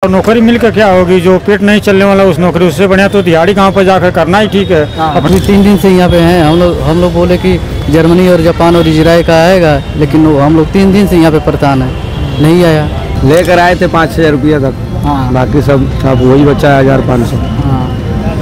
और नौकरी मिलकर क्या होगी, जो पेट नहीं चलने वाला उस नौकरी, उससे बढ़िया तो दिहाड़ी गांव पर जाकर करना ही ठीक है। अभी 3 दिन से यहाँ पे हैं हम लोग बोले कि जर्मनी और जापान और इजराइल का आएगा, लेकिन हम लोग 3 दिन से यहाँ पे परेशान है, नहीं आया। लेकर आए थे 5,000 रुपया तक। हाँ, बाकी सब वही बचा है 1,500।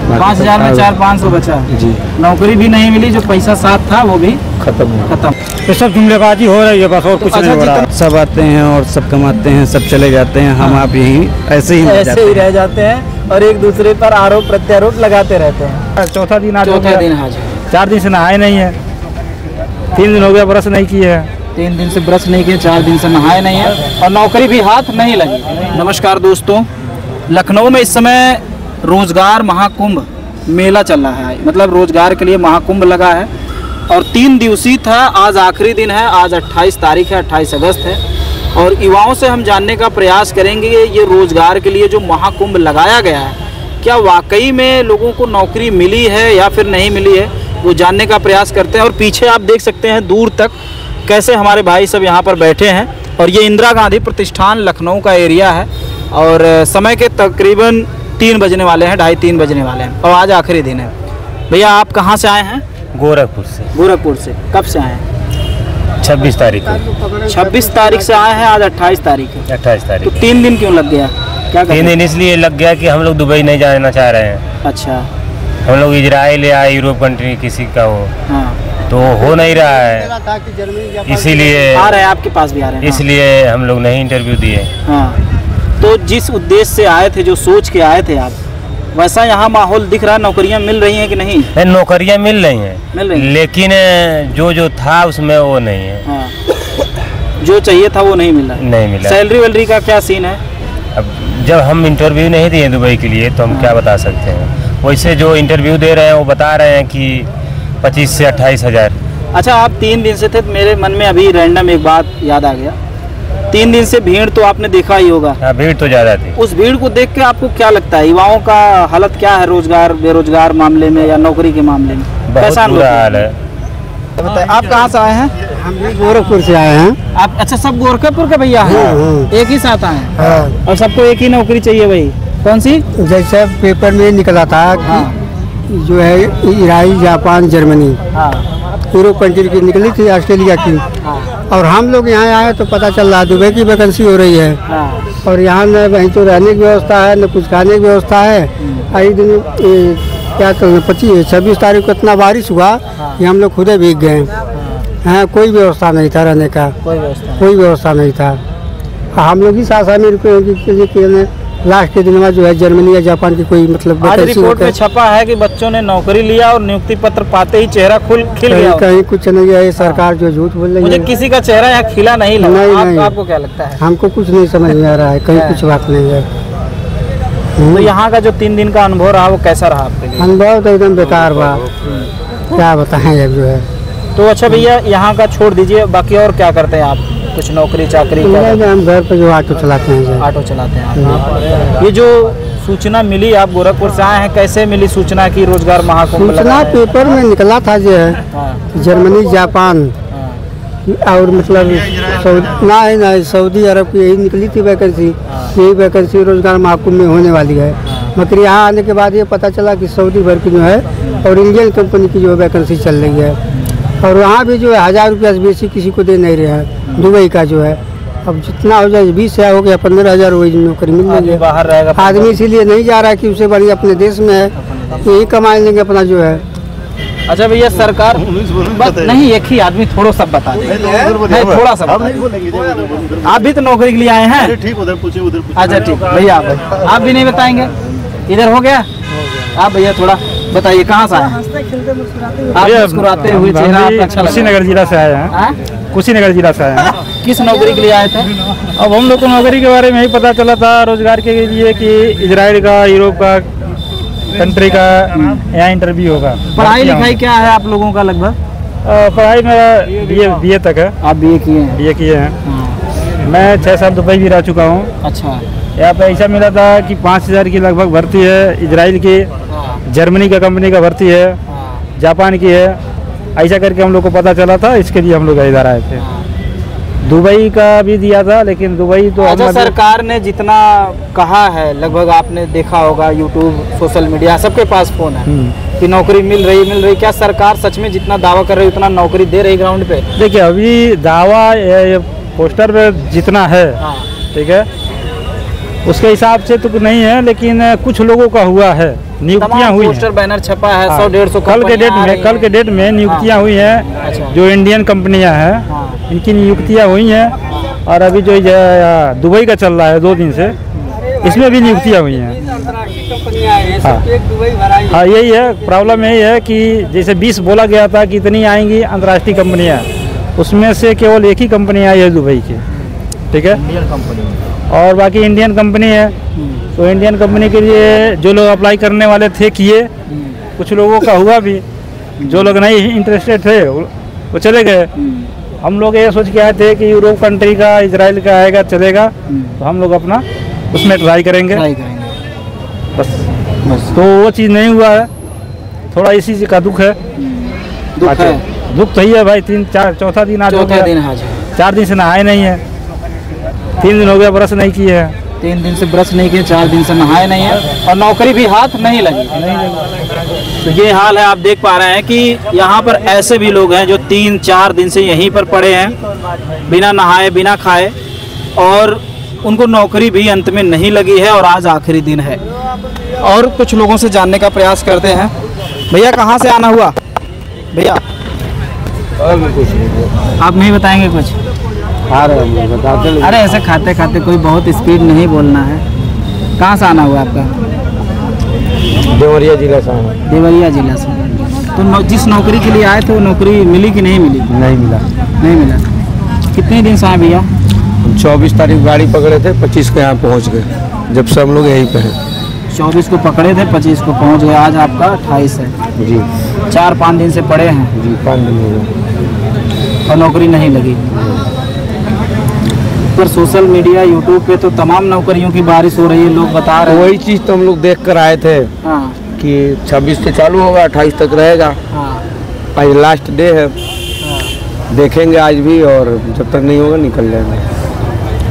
5,000 में 400-500 बचा जी। नौकरी भी नहीं मिली, जो पैसा साथ था वो भी खत्म। ये सब जुमलेबाजी हो रही है बस, और कुछ नहीं हो रहा। सब आते हैं और सब कमाते हैं, सब चले जाते हैं, हम आप यही ऐसे ही रह जाते हैं और एक दूसरे पर आरोप प्रत्यारोप लगाते रहते हैं। चौथा दिन आज, 4 दिन से नहाए नहीं है, 3 दिन हो गया ब्रश नहीं किए है। 3 दिन से ब्रश नहीं किए, 4 दिन से नहाए नहीं है और नौकरी भी हाथ नहीं लगी। नमस्कार दोस्तों, लखनऊ में इस समय रोजगार महाकुंभ मेला चल रहा है, मतलब रोजगार के लिए महाकुंभ लगा है और 3 दिवसीय था। आज आखिरी दिन है, आज 28 तारीख है, 28 अगस्त है और युवाओं से हम जानने का प्रयास करेंगे ये रोजगार के लिए जो महाकुंभ लगाया गया है, क्या वाकई में लोगों को नौकरी मिली है या फिर नहीं मिली है, वो जानने का प्रयास करते हैं। और पीछे आप देख सकते हैं दूर तक कैसे हमारे भाई सब यहाँ पर बैठे हैं और ये इंदिरा गांधी प्रतिष्ठान लखनऊ का एरिया है और समय के तकरीबन 3 बजने वाले हैं, 2:30-3 बजने वाले हैं और आज आखिरी दिन है। भैया आप कहाँ से आए हैं? गोरखपुर से। गोरखपुर से कब से आए हैं? 26 तारीख को। 26 तारीख से आए हैं, आज 28 तारीख है। 28 तारीख। तो 3 दिन क्यों लग गया? क्या 3 दिन इसलिए लग गया कि हम लोग दुबई नहीं जाना चाह रहे हैं। अच्छा। हम लोग इजराइल या यूरोप कंट्री किसी का हो, हाँ, तो हो नहीं रहा है, इसीलिए आ रहे हैं, आपके पास भी आ रहे हैं। इसलिए हम लोग नहीं इंटरव्यू दिए। हाँ, तो जिस उद्देश्य से आए थे, जो सोच के आए थे आप, वैसा यहाँ माहौल दिख रहा है? नौकरियाँ मिल रही हैं कि नहीं? नौकरियाँ मिल रही हैं, मिल रही हैं, लेकिन जो था उसमें वो नहीं है। हाँ, जो चाहिए था वो नहीं मिला। नहीं मिला। सैलरी वैलरी का क्या सीन है? अब जब हम इंटरव्यू नहीं दिए दुबई के लिए तो हम क्या बता सकते हैं। वैसे जो इंटरव्यू दे रहे हैं वो बता रहे हैं कि 25 से 28 हज़ार। अच्छा, आप 3 दिन से थे, तो मेरे मन में अभी रैंडम एक बात याद आ गया। 3 दिन से भीड़ तो आपने देखा ही होगा। हाँ, भीड़ तो ज़्यादा थी। उस भीड़ को देख के आपको क्या लगता है, युवाओं का हालत क्या है रोजगार बेरोजगार मामले में या नौकरी के मामले में? बहुत बुरा हाल है। बताइए, आप कहाँ से आए हैं? हम भी गोरखपुर से आए हैं। आप अच्छा, सब गोरखपुर के भैया हैं? एक ही साथ आए हैं और सबको एक ही नौकरी चाहिए भाई? कौन सी? जैसे पेपर में निकला था कि जो है Israel, Japan, Germany, Europe country की निकली थी, ऑस्ट्रेलिया की, और हम लोग यहाँ आए तो पता चल रहा है दुबई की वैकेंसी हो रही है। और यहाँ न वहीं तो रहने की व्यवस्था है, न कुछ खाने की व्यवस्था है। आई दिन क्या कहते 26 तारीख को इतना बारिश हुआ कि हम लोग खुदे भीग गए हैं। कोई व्यवस्था नहीं था रहने का, कोई व्यवस्था नहीं था। हम लोग ही साथ में रुके लास्ट के दिन में जो है जर्मनी या जापान की कोई मतलब आज रिपोर्ट में छपा है कि बच्चों ने नौकरी लिया और नियुक्ति पत्र पाते ही चेहरा खिल गया। कहीं कुछ नहीं है, ये सरकार जो झूठ बोल रही है। मुझे किसी का चेहरा यहाँ खिला नहीं लगा। नहीं। आपको क्या लगता है? हमको कुछ नहीं समझ में आ रहा है, कहीं कुछ बात नहीं है। तो यहाँ का जो 3 दिन का अनुभव रहा वो कैसा रहा आपके लिए? अनुभव तो एकदम बेकार बा, क्या बताएं अब जो है। तो अच्छा भैया, यहाँ का छोड़ दीजिए, बाकी और क्या करते हैं आप? कुछ नौकरी चाकरी? हम घर पे जो ऑटो चलाते हैं। ऑटो चलाते हैं आप। ये जो सूचना मिली, आप गोरखपुर से आए हैं, कैसे मिली सूचना की रोजगार महाकुंभ? सूचना पेपर में निकला था जो है जर्मनी, जापान और मतलब सऊदी अरब की यही निकली थी वैकेंसी। यही वैकेंसी रोजगार महाकुंभ में होने वाली है। मगर यहाँ आने के बाद ये पता चला कि सऊदी भर की जो है और इंडियन कंपनी की जो वैकेंसी चल रही है और वहाँ भी जो है 1000 रुपया से बेसी किसी को दे नहीं रहे हैं। दुबई का जो है अब जितना हो जाए 20,000 हो गया, 15,000 वही नौकरी मिल रही है। बाहर रहेगा आदमी इसीलिए नहीं जा रहा है कि उसे बड़ी अपने देश में है, यही कमा लेंगे अपना जो है। अच्छा भैया, सरकार नहीं, एक ही आदमी थोड़ा सा बता दे, थोड़ा सा आप भी तो नौकरी के लिए आए हैं। अच्छा ठीक भैया, आप भी नहीं बताएंगे? इधर हो गया। आप भैया थोड़ा बताइए, कहाँ से आए हैं? आप मुस्कुराते हुए चेहरा आपका अच्छा लगा। कुशीनगर जिला से आए हैं। कुशीनगर जिला से आए हैं। किस नौकरी के लिए आए थे? अब हम लोग को नौकरी के बारे में ही पता चला था रोजगार के लिए कि इजराइल का, यूरोप का कंट्री का यहाँ इंटरव्यू होगा। पढ़ाई लिखाई क्या है आप लोगों का लगभग? पढ़ाई मेरा BA तक है। आप BA किए हैं? BA किए हैं। मैं 6 साल दुबई भी रह चुका हूँ। अच्छा। यहाँ पे ऐसा मिला था कि 5,000 की लगभग भर्ती है, इजराइल की, जर्मनी का कंपनी का भर्ती है, जापान की है। ऐसा करके हम लोग को पता चला था, इसके लिए हम लोग इधर आए थे। दुबई का भी दिया था, लेकिन दुबई तो अच्छा, हम अभी- सरकार ने जितना कहा है, लगभग आपने देखा होगा यूट्यूब, सोशल मीडिया, सबके पास फोन है कि नौकरी मिल रही। क्या सरकार सच में जितना दावा कर रही है उतना नौकरी दे रही ग्राउंड पे? देखिए, अभी दावा ये पोस्टर पे जितना है, हाँ। ठीक है, उसके हिसाब से तो नहीं है, लेकिन कुछ लोगों का हुआ है, नियुक्तियां हुई पोस्टर हैं। बैनर छपा है, 100-150 कल के डेट में नियुक्तियां हुई हैं, अच्छा। जो इंडियन कंपनियां हैं, हाँ। इनकी नियुक्तियां हुई हैं। और अभी जो दुबई का चल रहा है 2 दिन से, इसमें भी नियुक्तियां हुई हैं। हाँ, यही है प्रॉब्लम, यही है कि जैसे 20 बोला गया था कि इतनी आएंगी अंतर्राष्ट्रीय कंपनियां, उसमें से केवल एक ही कंपनी आई है दुबई की, ठीक है, और बाकी इंडियन कंपनी है। तो इंडियन कंपनी के लिए जो लोग अप्लाई करने वाले थे किए, कुछ लोगों का हुआ भी, जो लोग नहीं इंटरेस्टेड थे वो चले गए। हम लोग ये सोच के आए थे कि यूरोप कंट्री का, इजराइल का आएगा चलेगा, तो हम लोग अपना उसमें ट्राई करेंगे बस। तो वो चीज़ नहीं हुआ है, थोड़ा इसी चीज़ का दुख है। दुख तो ही है भाई, 3-4 चौथा दिन आज हो गया, 4 दिन से नहाए नहीं है, 3 दिन हो गया ब्रश नहीं किए हैं, 3 दिन से ब्रश नहीं किए, 4 दिन से नहाए नहीं है, और नौकरी भी हाथ नहीं लगी। तो ये हाल है, आप देख पा रहे हैं कि यहाँ पर ऐसे भी लोग हैं जो 3-4 दिन से यहीं पर पड़े हैं, बिना नहाए बिना खाए, और उनको नौकरी भी अंत में नहीं लगी है, और आज आखिरी दिन है। और कुछ लोगों से जानने का प्रयास करते हैं। भैया, कहाँ से आना हुआ भैया? आप नहीं बताएंगे कुछ? अरे ऐसे खाते खाते कोई बहुत स्पीड नहीं बोलना है। कहाँ से आना हुआ आपका? देवरिया जिला से। देवरिया जिला से। तो जिस नौकरी के लिए आए थे वो नौकरी मिली कि नहीं मिली? नहीं मिला। नहीं मिला। कितने दिन से आए भैया? 24 तारीख गाड़ी पकड़े थे, 25 को यहाँ पहुँच गए, जब से हम लोग यहीं पे हैं। 24 को पकड़े थे, 25 को पहुँच गए, आज आपका 28 है जी। 4-5 दिन से पड़े हैं जी, 5 दिन हो गए और नौकरी नहीं लगी। पर सोशल मीडिया, यूट्यूब पे तो तमाम नौकरियों की बारिश हो रही है, लोग बता रहे हैं। वही चीज़ तो हम लोग देख कर आए थे हाँ कि 26 से चालू होगा, 28 तक रहेगा। हाँ आज लास्ट डे है, हाँ। देखेंगे आज भी, और जब तक नहीं होगा निकल जाएंगे।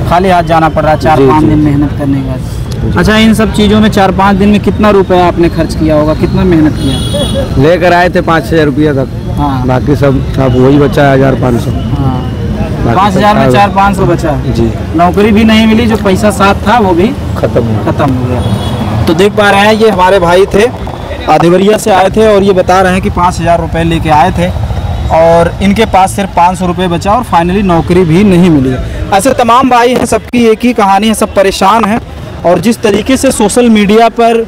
खाली हाथ जाना पड़ रहा है 4-5 दिन मेहनत करने के बाद। अच्छा, इन सब चीज़ों में 4-5 दिन में कितना रुपया आपने खर्च किया होगा? कितना मेहनत किया? लेकर आए थे 5,000 रुपया तक, हाँ बाकी सब अब वही बचा है 1,500। हाँ। 5,000 में 4-500 बचा जी। नौकरी भी नहीं मिली, जो पैसा साथ था वो भी खत्म हो गया। तो देख पा रहे हैं, ये हमारे भाई थे, देवरिया से आए थे, और ये बता रहे हैं कि 5,000 रुपये लेके आए थे और इनके पास सिर्फ 500 रुपये बचा और फाइनली नौकरी भी नहीं मिली। ऐसे तमाम भाई हैं, सबकी एक ही कहानी है, सब परेशान हैं। और जिस तरीके से सोशल मीडिया पर,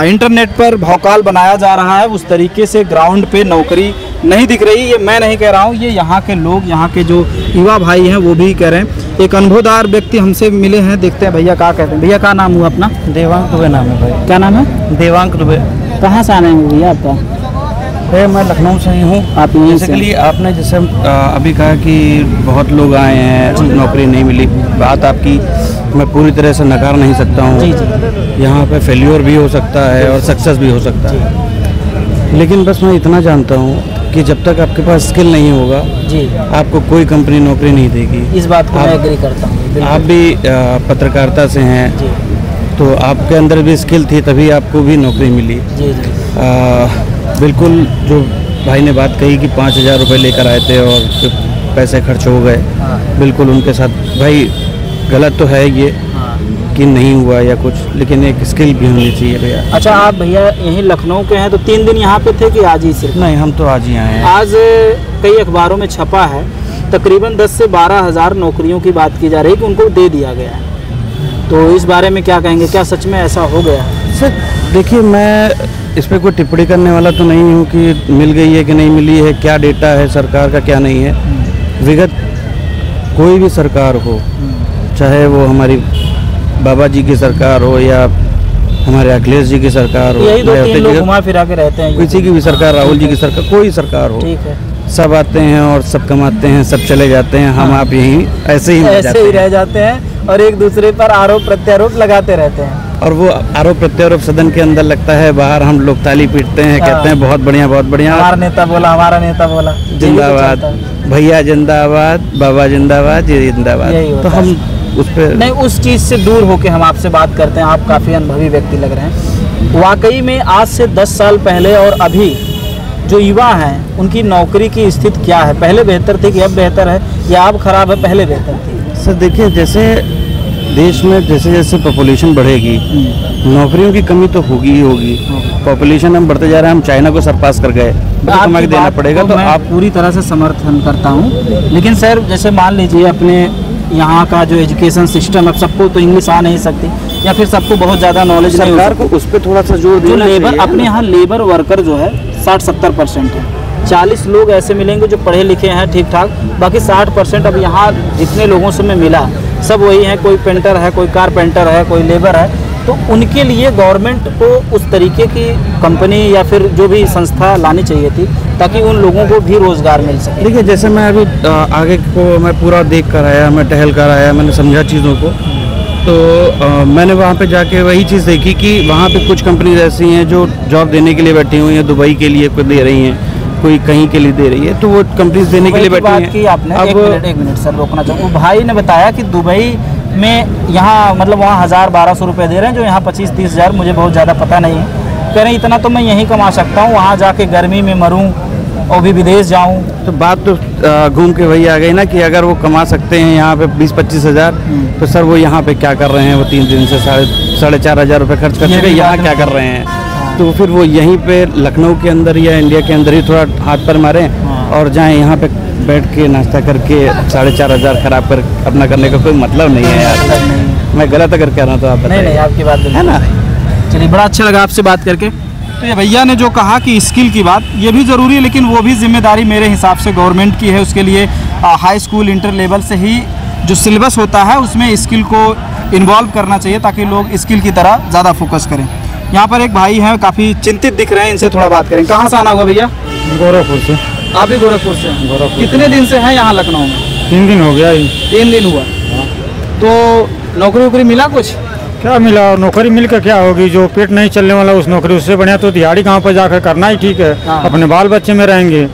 इंटरनेट पर भौकाल बनाया जा रहा है, उस तरीके से ग्राउंड पे नौकरी नहीं दिख रही। ये मैं नहीं कह रहा हूँ, ये यहाँ के लोग, यहाँ के जो युवा भाई हैं वो भी कह रहे हैं। एक अनुभवदार व्यक्ति हमसे मिले हैं, देखते हैं भैया क्या कहते हैं। भैया, क्या नाम हुआ अपना? देवांग दुबे नाम है भाई। क्या नाम है? देवांग दुबे। कहाँ से आने हैं भैया आपका? मैं लखनऊ से ही हूँ। आप यहीं से? बेसिकली आपने जैसे अभी कहा कि बहुत लोग आए हैं, नौकरी नहीं मिली, बात आपकी मैं पूरी तरह से नकार नहीं सकता हूँ। यहाँ पे फेल्योर भी हो सकता है और सक्सेस भी हो सकता है, लेकिन बस मैं इतना जानता हूँ कि जब तक आपके पास स्किल नहीं होगा जी, आपको कोई कंपनी नौकरी नहीं देगी। इस बात को मैं एग्री करता हूँ। आप भी पत्रकारिता से हैं, तो आपके अंदर भी स्किल थी, तभी आपको भी नौकरी मिली। जी जी। बिल्कुल, जो भाई ने बात कही कि 5,000 रुपये लेकर आए थे और फिर पैसे खर्च हो गए, बिल्कुल उनके साथ भाई गलत तो है ये कि नहीं हुआ या कुछ, लेकिन एक स्किल भी होनी चाहिए भैया। अच्छा, आप भैया यहीं लखनऊ के हैं, तो 3 दिन यहाँ पे थे कि आज ही सिर्फ? नहीं, हम तो आज ही आए हैं। आज कई अखबारों में छपा है, तकरीबन 10 से 12 हज़ार नौकरियों की बात की जा रही है कि उनको दे दिया गया है। तो इस बारे में क्या कहेंगे, क्या सच में ऐसा हो गया? सर देखिए, मैं इस पर कोई टिप्पणी करने वाला तो नहीं हूँ कि मिल गई है कि नहीं मिली है, क्या डेटा है सरकार का क्या नहीं है। विगत कोई भी सरकार हो, चाहे वो हमारी बाबा जी की सरकार हो या हमारे अखिलेश जी की सरकार हो, यही 2-3 लोग घुमा फिरा के रहते हैं, किसी की भी सरकार, राहुल जी की सरकार, कोई सरकार हो, ठीक है, सब आते हैं और सब कमाते हैं, सब चले जाते हैं, हम आप यहीं ऐसे ही रह जाते हैं और एक दूसरे पर आरोप प्रत्यारोप लगाते रहते हैं। और वो आरोप प्रत्यारोप सदन के अंदर लगता है, बाहर हम लोग ताली पीटते हैं, कहते हैं बहुत बढ़िया बहुत बढ़िया, हमारा नेता बोला, हमारा नेता बोला, जिंदाबाद भैया जिंदाबाद, बाबा जिंदाबाद, ये जिंदाबाद। तो हम उस पर नहीं, उस चीज़ से दूर होके हम आपसे बात करते हैं। आप काफ़ी अनुभवी व्यक्ति लग रहे हैं। वाकई में आज से 10 साल पहले और अभी जो युवा हैं उनकी नौकरी की स्थिति क्या है? पहले बेहतर थी कि अब बेहतर है, या अब खराब है, पहले बेहतर थी? सर देखिए, जैसे देश में जैसे जैसे पॉपुलेशन बढ़ेगी, नौकरियों की कमी तो होगी ही होगी। पॉपुलेशन हम बढ़ते जा रहे हैं, हम चाइना को सरपास कर गए, हमें देना पड़ेगा। तो आप पूरी तरह से समर्थन करता हूँ, लेकिन सर जैसे मान लीजिए अपने यहाँ का जो एजुकेशन सिस्टम, अब सबको तो इंग्लिश आ नहीं सकती, या फिर सबको बहुत ज़्यादा नॉलेज नहीं, सरकार को उस पर थोड़ा सा जोर देना चाहिए। लेबर अपने यहाँ लेबर वर्कर जो है 60-70% है। 40 लोग ऐसे मिलेंगे जो पढ़े लिखे हैं ठीक ठाक, बाकी 60% अब यहाँ जितने लोगों से मैं मिला सब वही हैं। कोई पेंटर है, कोई कारपेंटर है, कोई लेबर है। तो उनके लिए गवर्नमेंट को उस तरीके की कंपनी या फिर जो भी संस्था लानी चाहिए थी ताकि उन लोगों को भी रोज़गार मिल सके। देखिए, जैसे मैं अभी आगे को मैं पूरा देख कर आया, मैं टहल कर आया, मैंने समझा चीज़ों को। तो मैंने वहाँ पे जाके वही चीज़ देखी कि वहाँ पे कुछ कंपनीज ऐसी हैं जो जॉब देने के लिए बैठी हुई हैं, दुबई के लिए कोई दे रही हैं, कोई कहीं के लिए दे रही है, तो वो कंपनीज देने के लिए बैठी हैं। बात की आपने, एक मिनट सर रोकना चाहूँ। भाई ने बताया कि दुबई में यहाँ मतलब वहाँ 1000-1200 रुपये दे रहे हैं, जो यहाँ 25-30 हज़ार, मुझे बहुत ज़्यादा पता नहीं है। कह रहे हैं इतना तो मैं यहीं कमा सकता हूँ, वहाँ जाके गर्मी में मरूँ और भी विदेश जाऊँ। तो बात तो घूम के वही आ गई ना कि अगर वो कमा सकते हैं यहाँ पे 20-25 हज़ार, तो सर वो यहाँ पे क्या कर रहे हैं? वो 3 दिन से 4,500 रुपये खर्च कर चुके, यहाँ क्या कर रहे हैं? तो फिर वो यहीं पे लखनऊ के अंदर या इंडिया के अंदर ही थोड़ा हाथ पर मारें और जाएँ यहाँ पे बैठ के नाश्ता करके 4,500 खराब कर अपना करने का कोई मतलब नहीं है यार। मैं गलत अगर कह रहा हूँ तो आप बताइए। नहीं, आपकी बात है ना। चलिए, बड़ा अच्छा लगा आपसे बात करके। तो ये भैया ने जो कहा कि स्किल की बात, ये भी ज़रूरी है, लेकिन वो भी जिम्मेदारी मेरे हिसाब से गवर्नमेंट की है। उसके लिए हाई स्कूल इंटर लेवल से ही जो सिलेबस होता है उसमें स्किल को इन्वॉल्व करना चाहिए ताकि लोग स्किल की तरह ज़्यादा फोकस करें। यहाँ पर एक भाई हैं, काफ़ी चिंतित दिख रहे हैं, इनसे थोड़ा बात करें। कहाँ से आना होगा भैया? गोरखपुर से। आप भी गोरखपुर से? कितने दिन से हैं यहाँ लखनऊ में? 3 दिन हो गया। 3 दिन हुआ। तो नौकरी वोकरी मिला कुछ? क्या मिला? नौकरी मिलकर क्या होगी? जो पेट नहीं चलने वाला उस नौकरी, उससे बढ़िया तो दिहाड़ी गाँव पर जाकर करना ही ठीक है। अपने बाल बच्चे में रहेंगे।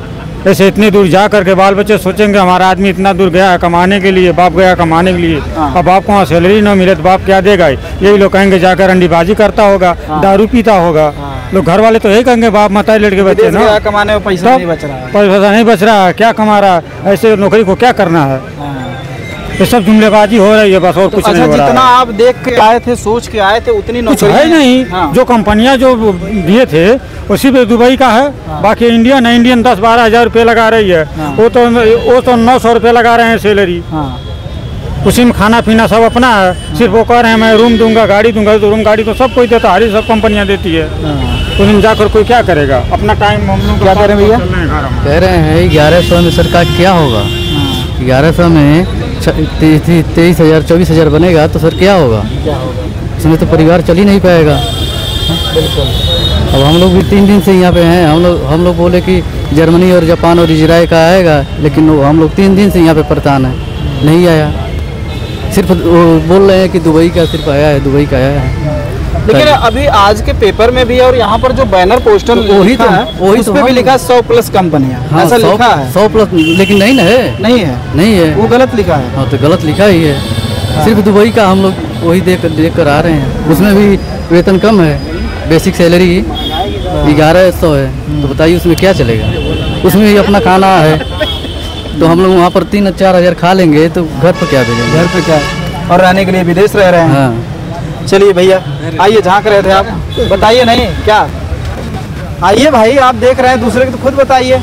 ऐसे इतनी दूर जा करके बाल बच्चे सोचेंगे हमारा आदमी इतना दूर गया है कमाने के लिए, बाप गया कमाने के लिए, अब बाप को वहाँ सैलरी न मिले तो बाप क्या देगा? यही लोग कहेंगे जाकर अंडीबाजी करता होगा, दारू पीता होगा। लोग घर वाले तो यही कहेंगे बाप मताई लड़के बच्चे ना कमाने में पैसा नहीं बच रहा है, पैसा नहीं बच रहा है, क्या कमा रहा है? ऐसे नौकरी को क्या करना है? ये सब जुमलेबाजी हो रही है बस, और कुछ नहीं हो रहा है। जितना आप देख के आए थे, सोच के आए थे, उतनी नौकरी है नहीं। जो कंपनियां जो दिए थे उसी पे दुबई का है। बाकी इंडियन 10-12 हज़ार रुपये लगा रही है। वो तो 900 रुपये लगा रहे हैं सैलरी। उसी में खाना पीना सब अपना है। सिर्फ वो कह रहे हैं मैं रूम दूंगा, गाड़ी दूंगा। तो रूम गाड़ी तो सब कोई देता है, सब कंपनियां देती है। उस दिन जाकर कोई क्या करेगा? अपना टाइम हम लोग क्या करें भैया? कह रहे हैं 1100 में सरकार क्या होगा? 1100 में 23,000 24,000 बनेगा तो सर क्या होगा? उसमें तो परिवार चल ही नहीं पाएगा। अब हम लोग भी 3 दिन से यहाँ पे हैं। हम लोग बोले कि जर्मनी और जापान और इजराइल का आएगा, लेकिन हम लोग 3 दिन से यहाँ पे परेशान हैं, नहीं आया। सिर्फ बोल रहे हैं कि दुबई का सिर्फ आया है, दुबई का आया है। लेकिन अभी आज के पेपर में भी और यहाँ पर जो बैनर पोस्टर वही तो उस पे भी लिखा है 100+ कंपनियां। हाँ, ऐसा लिखा है 100+, लेकिन नहीं ना है, नहीं है, नहीं है, वो गलत लिखा है। हाँ, तो गलत लिखा ही है। सिर्फ दुबई का हम लोग वही देख कर आ रहे हैं। उसमें भी वेतन कम है, बेसिक सैलरी 1100 है। तो बताइए उसमें क्या चलेगा? उसमें भी अपना खाना है, तो हम लोग वहाँ पर 3-4 हज़ार खा लेंगे तो घर पर क्या भेजेंगे? घर पे क्या, और रहने के लिए विदेश रह रहे हैं। हाँ। चलिए भैया, आइए, झांक रहे थे आप, बताइए। नहीं क्या, आइए भाई, आप देख रहे हैं दूसरे की तो खुद बताइए।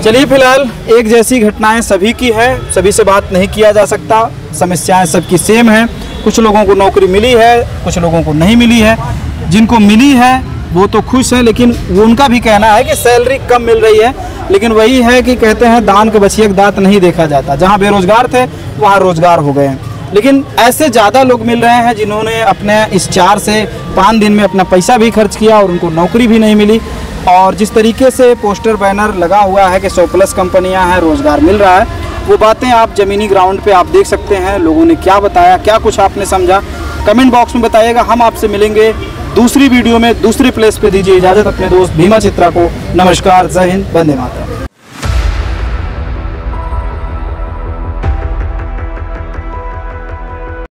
चलिए, फिलहाल एक जैसी घटनाएं सभी की है, सभी से बात नहीं किया जा सकता। समस्याएं सबकी सेम हैं। कुछ लोगों को नौकरी मिली है, कुछ लोगों को नहीं मिली है। जिनको मिली है वो तो खुश हैं, लेकिन वो उनका भी कहना है कि सैलरी कम मिल रही है। लेकिन वही है कि कहते हैं दान के बछिए का दांत नहीं देखा जाता। जहाँ बेरोजगार थे वहाँ रोजगार हो गए हैं। लेकिन ऐसे ज़्यादा लोग मिल रहे हैं जिन्होंने अपने इस 4 से 5 दिन में अपना पैसा भी खर्च किया और उनको नौकरी भी नहीं मिली। और जिस तरीके से पोस्टर बैनर लगा हुआ है कि 100+ कंपनियां हैं, रोज़गार मिल रहा है, वो बातें आप ज़मीनी ग्राउंड पे आप देख सकते हैं। लोगों ने क्या बताया, क्या कुछ आपने समझा, कमेंट बॉक्स में बताइएगा। हम आपसे मिलेंगे दूसरी वीडियो में दूसरे प्लेस पे। दीजिए इजाज़त अपने दोस्त भीमा चित्रा को। नमस्कार, जय हिंद, वंदे मातरम।